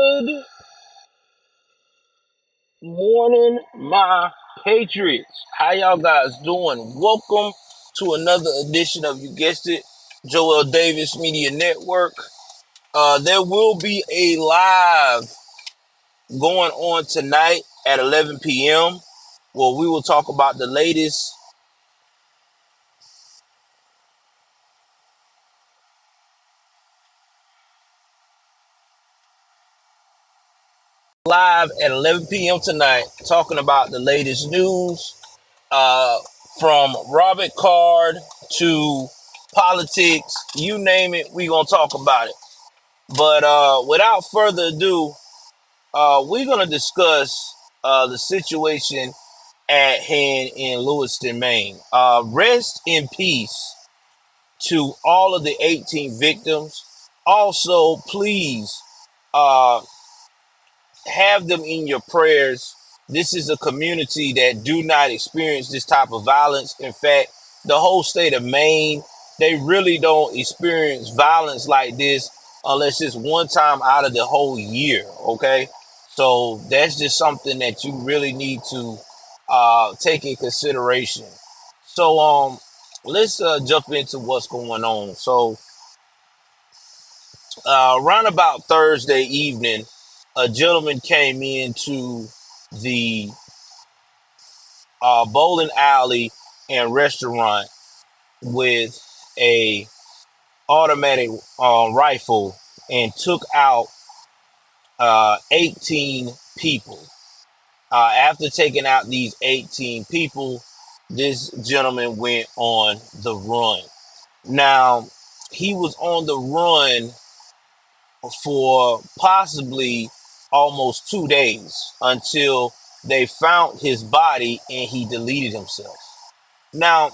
Good morning, my Patriots. How y'all guys doing? Welcome to another edition of, you guessed it, Joel Davis Media Network. There will be a live going on tonight at 11 p.m. where we will talk about the latest live at 11 p.m. tonight, talking about the latest news, uh, from Robert Card to politics, you name it, we gonna talk about it. But without further ado, we're gonna discuss the situation at hand in Lewiston, Maine. Rest in peace to all of the 18 victims. Also, please uh, have them in your prayers. This is a community that do not experience this type of violence. In fact, the whole state of Maine, they really don't experience violence like this unless it's one time out of the whole year. Okay, so that's just something that you really need to take in consideration. So let's jump into what's going on. So around about Thursday evening, a gentleman came into the bowling alley and restaurant with a automatic rifle and took out 18 people. After taking out these 18 people, this gentleman went on the run. Now, he was on the run for possibly almost 2 days until they found his body and he deleted himself. Now,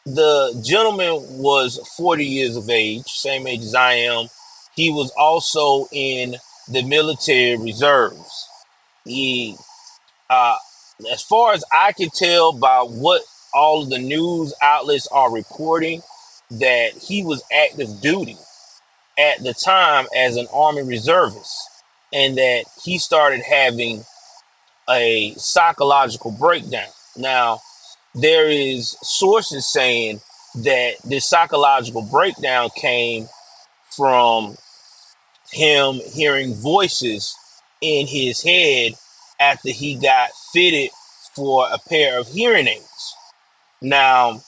the gentleman was 40 years of age, same age as I am. He was also in the military reserves. He, uh, as far as I can tell by what all of the news outlets are reporting, that he was active duty at the time as an Army reservist, and that he started having a psychological breakdown. Now, there is sources saying that this psychological breakdown came from him hearing voices in his head after he got fitted for a pair of hearing aids. Now,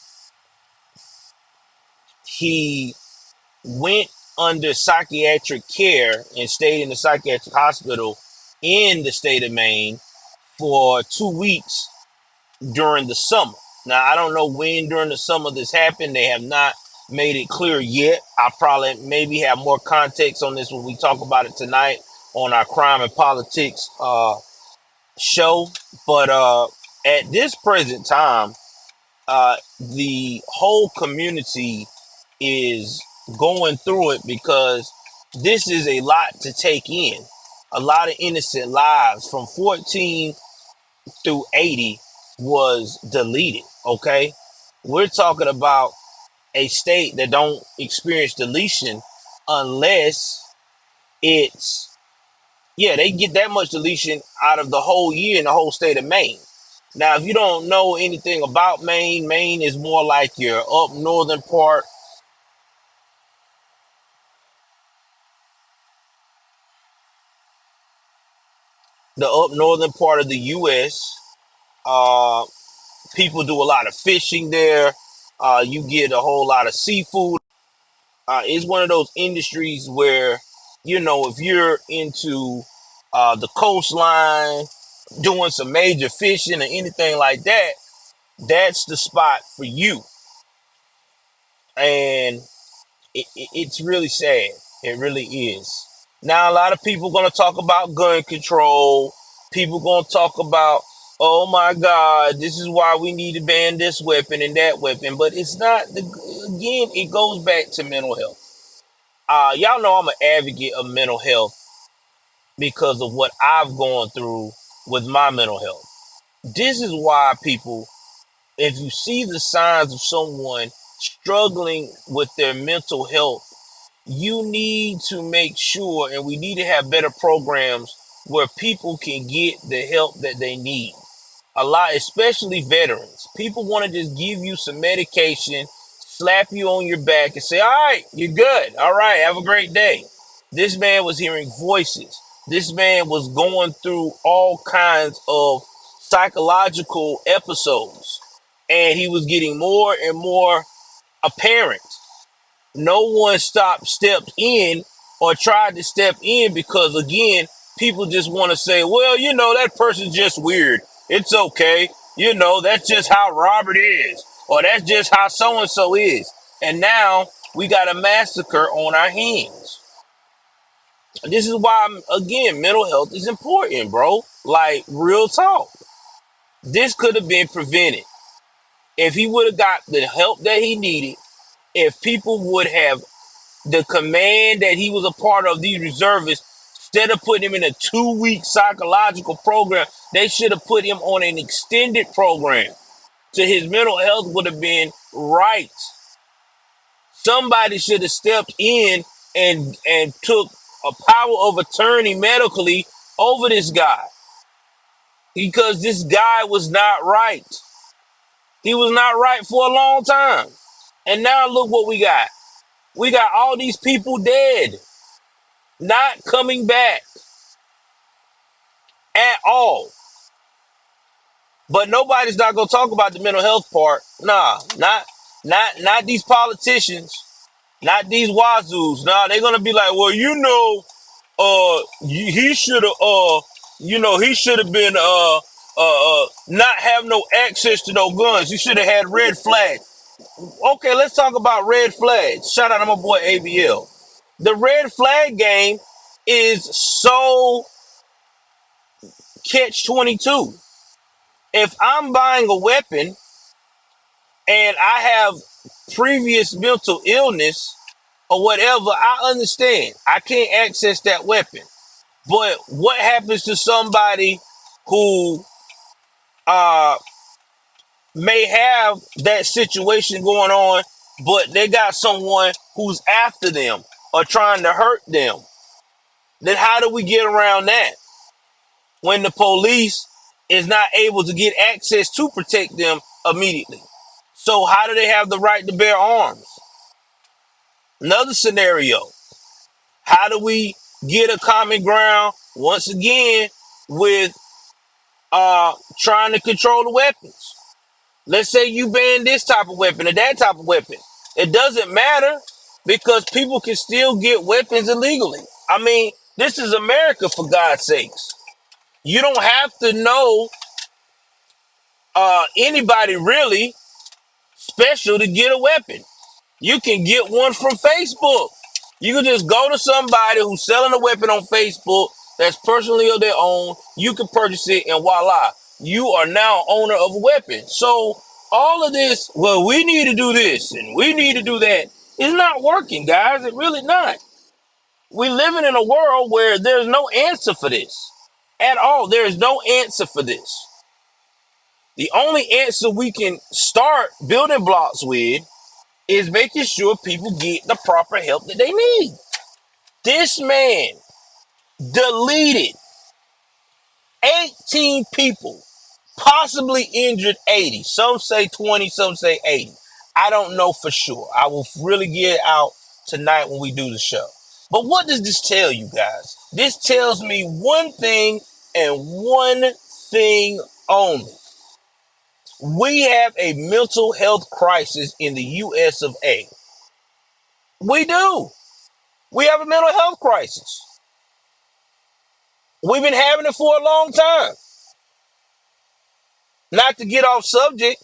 he went under psychiatric care and stayed in the psychiatric hospital in the state of Maine for 2 weeks during the summer. Now, I don't know when during the summer this happened. They have not made it clear yet. I probably maybe have more context on this when we talk about it tonight on our crime and politics show. But at this present time, the whole community is going through it because this is a lot to take in. A lot of innocent lives from 14 through 80 was deleted. Okay, we're talking about a state that don't experience deletion unless it's, yeah, they get that much deletion out of the whole year in the whole state of Maine. Now, if you don't know anything about Maine, Maine is more like your up northern part, the up northern part of the U.S. Uh, People do a lot of fishing there. You get a whole lot of seafood. It's one of those industries where, if you're into the coastline, doing some major fishing or anything like that, that's the spot for you. And it's really sad. It really is. Now, a lot of people going to talk about gun control. People going to talk about, oh my God, this is why we need to ban this weapon and that weapon. But it's not, again, it goes back to mental health. Y'all know I'm an advocate of mental health because of what I've gone through with my mental health. This is why people, if you see the signs of someone struggling with their mental health, you need to make sure, and we need to have better programs where people can get the help that they need. A lot, especially veterans. People want to just give you some medication, slap you on your back, and say, all right, you're good. All right, have a great day. This man was hearing voices. This man was going through all kinds of psychological episodes, and he was getting more and more apparent. No one stepped in or tried to step in because, again, people just want to say, well, that person's just weird. It's okay. That's just how Robert is, or that's just how so and so is. And now we got a massacre on our hands. This is why, again, mental health is important, bro. Like, real talk. This could have been prevented if he would have got the help that he needed, if people would have the command that he was a part of, these reservists, instead of putting him in a 2-week psychological program, they should have put him on an extended program so his mental health would have been right. Somebody should have stepped in and took a power of attorney medically over this guy, because this guy was not right. He was not right for a long time. And now look what we got. We got all these people dead, not coming back at all. But nobody's not gonna talk about the mental health part. Nah, not these politicians, not these wazoos. Nah, they're gonna be like, well, he should have, he should have been, not have no access to no guns. He should have had red flags. Okay, let's talk about red flags. Shout out to my boy ABL. The red flag game is so catch 22. If I'm buying a weapon and I have previous mental illness or whatever, I understand. I can't access that weapon. But what happens to somebody who may have that situation going on, but they got someone who's after them or trying to hurt them? Then how do we get around that when the police is not able to get access to protect them immediately? So how do they have the right to bear arms? Another scenario. How do we get a common ground once again with trying to control the weapons? Let's say you ban this type of weapon or that type of weapon. It doesn't matter, because people can still get weapons illegally. I mean, this is America, for God's sakes. You don't have to know anybody really special to get a weapon. You can get one from Facebook. You can just go to somebody who's selling a weapon on Facebook that's personally of their own. You can purchase it, and voila, you are now owner of a weapon. So all of this, well, we need to do this and we need to do that, is not working, guys. It really not. We're living in a world where there's no answer for this at all. There is no answer for this. The only answer we can start building blocks with is making sure people get the proper help that they need. This man deleted 18 people, possibly injured 80. Some say 20, some say 80. I don't know for sure. I will really get it out tonight when we do the show. But what does this tell you guys? This tells me one thing and one thing only. We have a mental health crisis in the US of A. We do. We have a mental health crisis. We've been having it for a long time. Not to get off subject,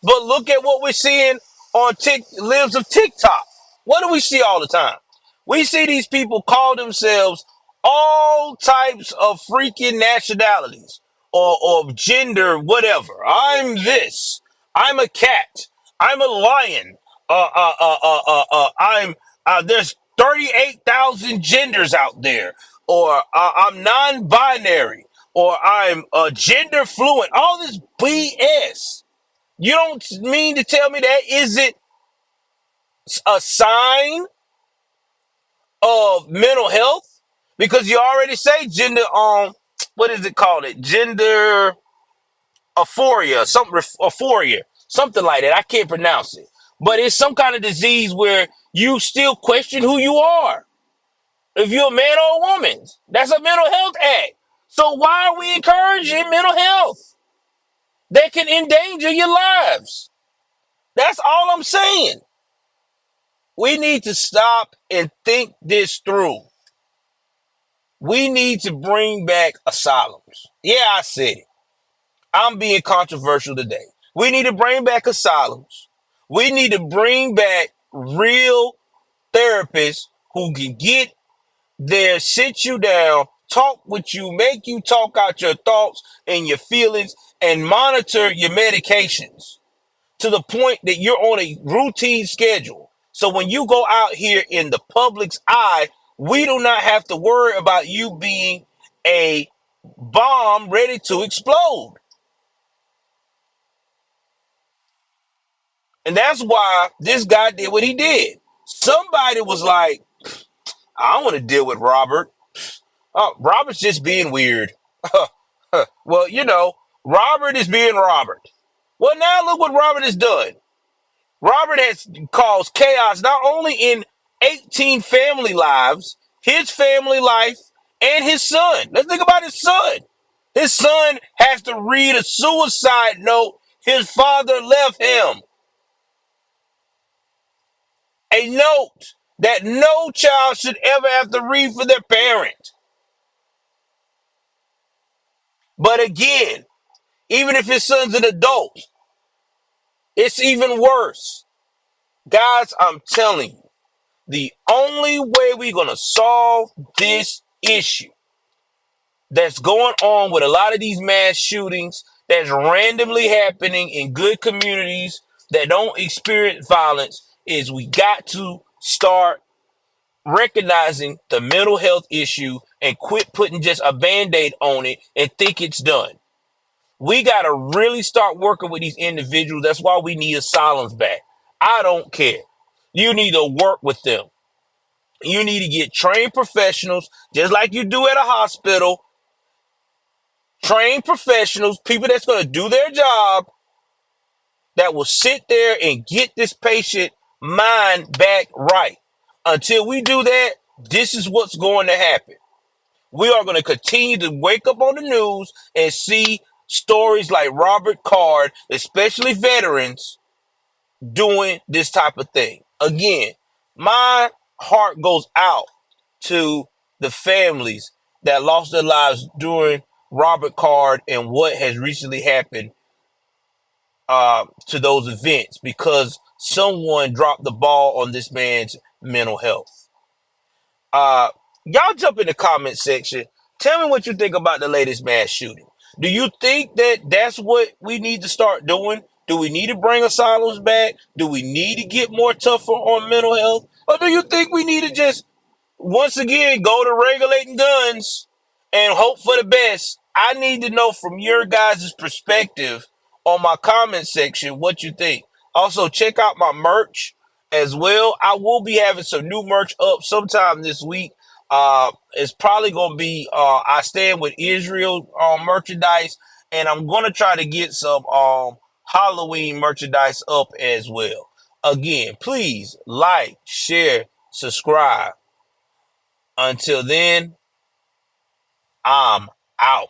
but look at what we're seeing on Lives of TikTok. What do we see all the time? We see these people call themselves all types of freaking nationalities or gender, whatever. I'm this. I'm a cat. I'm a lion. I'm there's 38,000 genders out there, or I'm non-binary, or I'm gender fluent. All this BS. You don't mean to tell me that isn't a sign of mental health, because you already say gender, what is it called? Gender aphoria, something like that. I can't pronounce it. But it's some kind of disease where you still question who you are. If you're a man or a woman, that's a mental health act. So why are we encouraging mental health that can endanger your lives? That's all I'm saying. We need to stop and think this through. We need to bring back asylums. Yeah, I said it. I'm being controversial today. We need to bring back asylums. We need to bring back real therapists who can get there, sit you down, talk with you, make you talk out your thoughts and your feelings, and monitor your medications to the point that you're on a routine schedule. So when you go out here in the public's eye, we do not have to worry about you being a bomb ready to explode. And that's why this guy did what he did. Somebody was like, I don't want to deal with Robert. Robert's just being weird. Well, Robert is being Robert. Well, now look what Robert has done. Robert has caused chaos not only in 18 family lives, his family life, and his son. Let's think about his son. His son has to read a suicide note his father left him. A note that no child should ever have to read for their parent. But again, even if his son's an adult, it's even worse. Guys, I'm telling you, the only way we're going to solve this issue that's going on with a lot of these mass shootings that's randomly happening in good communities that don't experience violence is we got to start recognizing the mental health issue and quit putting just a band-aid on it and think it's done. We got to really start working with these individuals. That's why we need asylums back. I don't care. You need to work with them. You need to get trained professionals, just like you do at a hospital. Trained professionals, people that's going to do their job, that will sit there and get this patient mind back right. Until we do that, this is what's going to happen. We are going to continue to wake up on the news and see stories like Robert Card, especially veterans, doing this type of thing. Again, my heart goes out to the families that lost their lives during Robert Card and what has recently happened to those events, because someone dropped the ball on this man's mental health. Uh, Y'all jump in the comment section. Tell me what you think about the latest mass shooting. Do you think that that's what we need to start doing? Do we need to bring asylums back? Do we need to get more tougher on mental health? Or do you think we need to just once again go to regulating guns and hope for the best? I need to know from your guys' perspective on my comment section what you think. Also, check out my merch as well. I will be having some new merch up sometime this week. It's probably going to be I Stand with Israel merchandise, and I'm going to try to get some Halloween merchandise up as well. Again, please like, share, subscribe. Until then, I'm out.